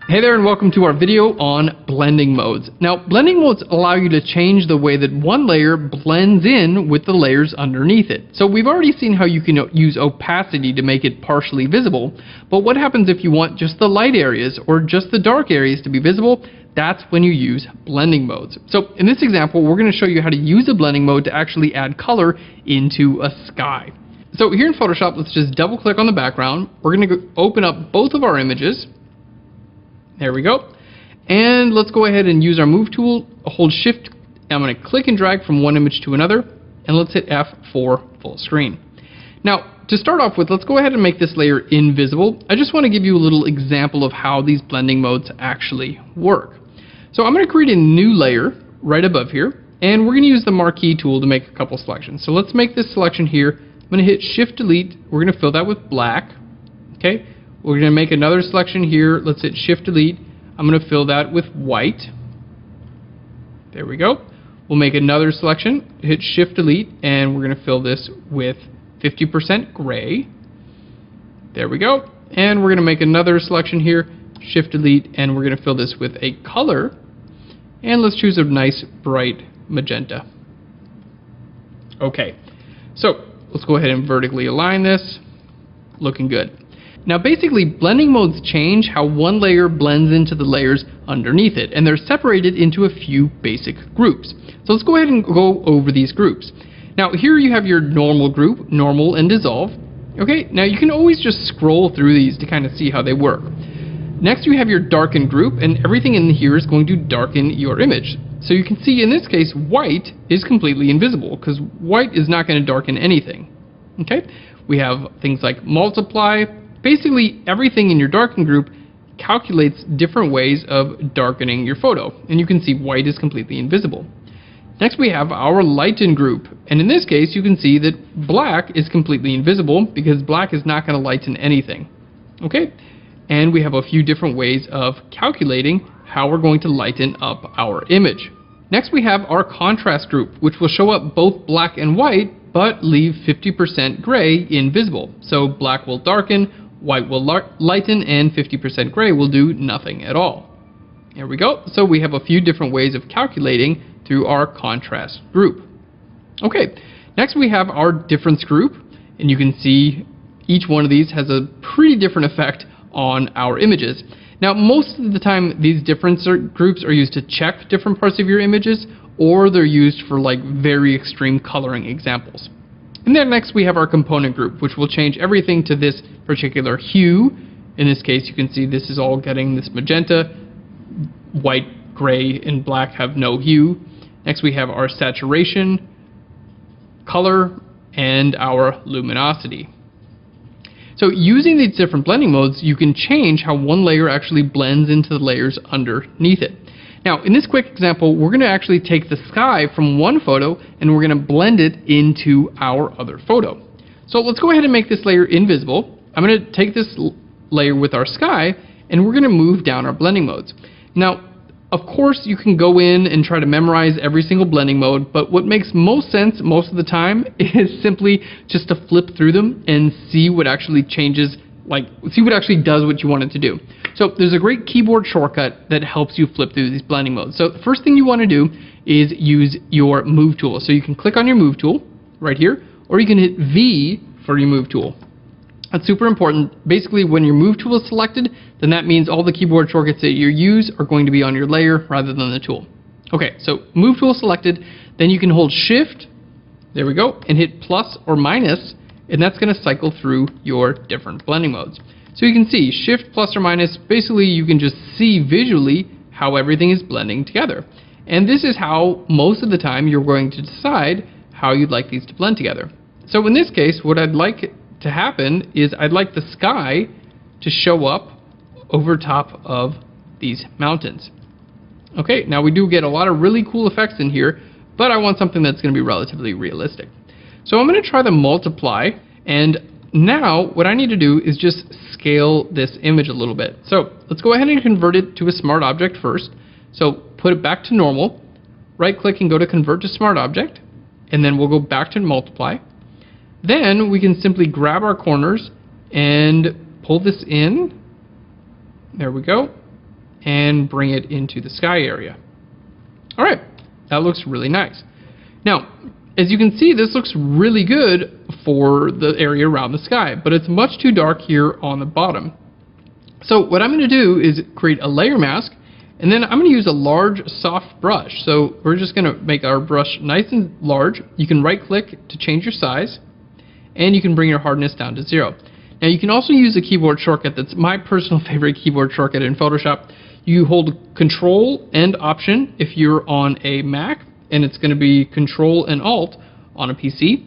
Hey there and welcome to our video on blending modes. Now, blending modes allow you to change the way that one layer blends in with the layers underneath it. So we've already seen how you can use opacity to make it partially visible, but what happens if you want just the light areas or just the dark areas to be visible? That's when you use blending modes. So in this example, we're going to show you how to use a blending mode to actually add color into a sky. So here in Photoshop, let's just double click on the background. We're going to open up both of our images. There we go. And let's go ahead and use our move tool, hold shift. I'm going to click and drag from one image to another, and let's hit F for full screen. Now, to start off with, let's go ahead and make this layer invisible. I just want to give you a little example of how these blending modes actually work. So I'm going to create a new layer right above here, and we're going to use the marquee tool to make a couple selections. So let's make this selection here. I'm going to hit shift delete. We're going to fill that with black. Okay. We're going to make another selection here. Let's hit shift delete. I'm going to fill that with white. There we go. We'll make another selection, hit shift delete, and we're going to fill this with 50% gray. There we go. And we're going to make another selection here, shift delete, and we're going to fill this with a color. And let's choose a nice bright magenta. Okay. So let's go ahead and vertically align this. Looking good. Now basically, blending modes change how one layer blends into the layers underneath it, and they're separated into a few basic groups. So let's go ahead and go over these groups. Now here you have your normal group, normal and dissolve. Okay, now you can always just scroll through these to kind of see how they work. Next you have your darken group, and everything in here is going to darken your image. So you can see in this case, white is completely invisible because white is not going to darken anything. Okay, we have things like multiply. Basically, everything in your darken group calculates different ways of darkening your photo, and you can see white is completely invisible. Next we have our lighten group, and in this case you can see that black is completely invisible because black is not going to lighten anything. Okay, and we have a few different ways of calculating how we're going to lighten up our image. Next we have our contrast group, which will show up both black and white but leave 50% gray invisible. So black will darken, white will lighten, and 50% gray will do nothing at all. There we go. So we have a few different ways of calculating through our contrast group. Okay, next we have our difference group, and you can see each one of these has a pretty different effect on our images. Now most of the time these difference groups are used to check different parts of your images, or they're used for like very extreme coloring examples. And then next we have our component group, which will change everything to this particular hue. In this case, you can see this is all getting this magenta. White, gray, and black have no hue. Next we have our saturation, color, and our luminosity. So using these different blending modes, you can change how one layer actually blends into the layers underneath it. Now, in this quick example, we're going to actually take the sky from one photo and we're going to blend it into our other photo. So let's go ahead and make this layer invisible. I'm going to take this layer with our sky and we're going to move down our blending modes. Now, of course, you can go in and try to memorize every single blending mode, but what makes most sense most of the time is simply just to flip through them and see what actually changes, see what actually does what you want it to do. So there's a great keyboard shortcut that helps you flip through these blending modes. So the first thing you want to do is use your move tool. So you can click on your move tool right here, or you can hit V for your move tool. That's super important. Basically, when your move tool is selected, then that means all the keyboard shortcuts that you use are going to be on your layer rather than the tool. Okay, so move tool selected, then you can hold shift, there we go, and hit plus or minus, and that's going to cycle through your different blending modes. So you can see shift, plus or minus, basically you can just see visually how everything is blending together. And this is how most of the time you're going to decide how you'd like these to blend together. So in this case, what I'd like to happen is I'd like the sky to show up over top of these mountains. Okay, now we do get a lot of really cool effects in here, but I want something that's going to be relatively realistic. So I'm going to try the multiply, and now what I need to do is just scale this image a little bit. So let's go ahead and convert it to a smart object first. So put it back to normal, right click and go to convert to smart object, and then we'll go back to multiply. Then we can simply grab our corners and pull this in. There we go. and bring it into the sky area. All right, that looks really nice. Now, as you can see, this looks really good for the area around the sky, but it's much too dark here on the bottom. So what I'm going to do is create a layer mask, and then I'm going to use a large soft brush. So we're just going to make our brush nice and large. You can right click to change your size, and you can bring your hardness down to 0. Now you can also use a keyboard shortcut that's my personal favorite keyboard shortcut in Photoshop. You hold Control and Option if you're on a Mac, and it's going to be Control and Alt on a PC.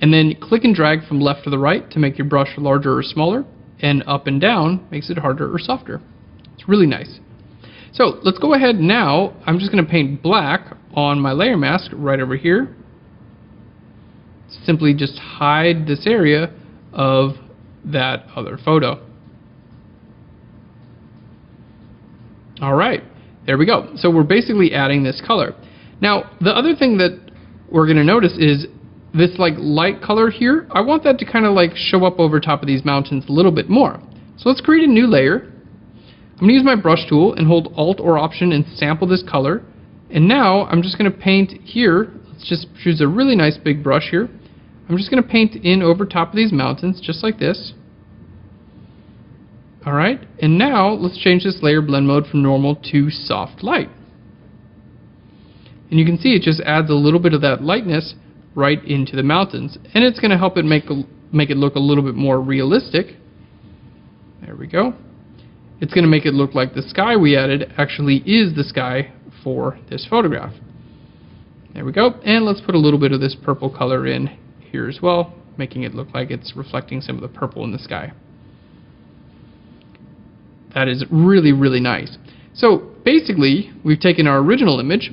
And then click and drag from left to the right to make your brush larger or smaller, and up and down makes it harder or softer. It's really nice. So let's go ahead now. I'm just going to paint black on my layer mask right over here. Simply just hide this area of that other photo. Alright, there we go. So we're basically adding this color. Now, the other thing that we're going to notice is this like light color here. I want that to kind of like show up over top of these mountains a little bit more. So let's create a new layer. I'm going to use my brush tool and hold Alt or Option and sample this color. And now I'm just going to paint here. Let's just choose a really nice big brush here. I'm just going to paint in over top of these mountains just like this. Alright, and now let's change this layer blend mode from normal to soft light. And you can see it just adds a little bit of that lightness right into the mountains, and it's going to help it make it look a little bit more realistic. There we go. It's going to make it look like the sky we added actually is the sky for this photograph. There we go. And let's put a little bit of this purple color in here as well, making it look like it's reflecting some of the purple in the sky. That is really, really nice. So basically, we've taken our original image,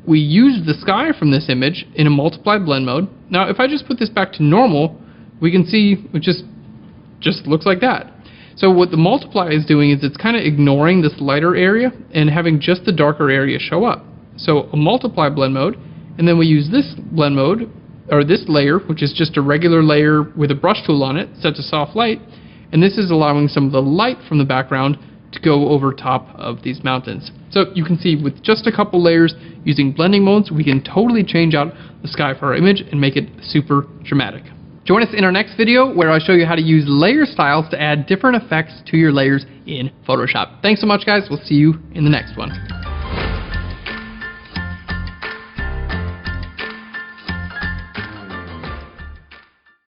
we used the sky from this image in a multiply blend mode. Now if I just put this back to normal, we can see it just looks like that. So what the multiply is doing is it's kind of ignoring this lighter area and having just the darker area show up. So a multiply blend mode, and then we use this blend mode, or this layer, which is just a regular layer with a brush tool on it, set to soft light, and this is allowing some of the light from the background to go over top of these mountains. So you can see with just a couple layers using blending modes, we can totally change out the sky for our image and make it super dramatic. Join us in our next video where I show you how to use layer styles to add different effects to your layers in Photoshop. Thanks so much, guys. We'll see you in the next one.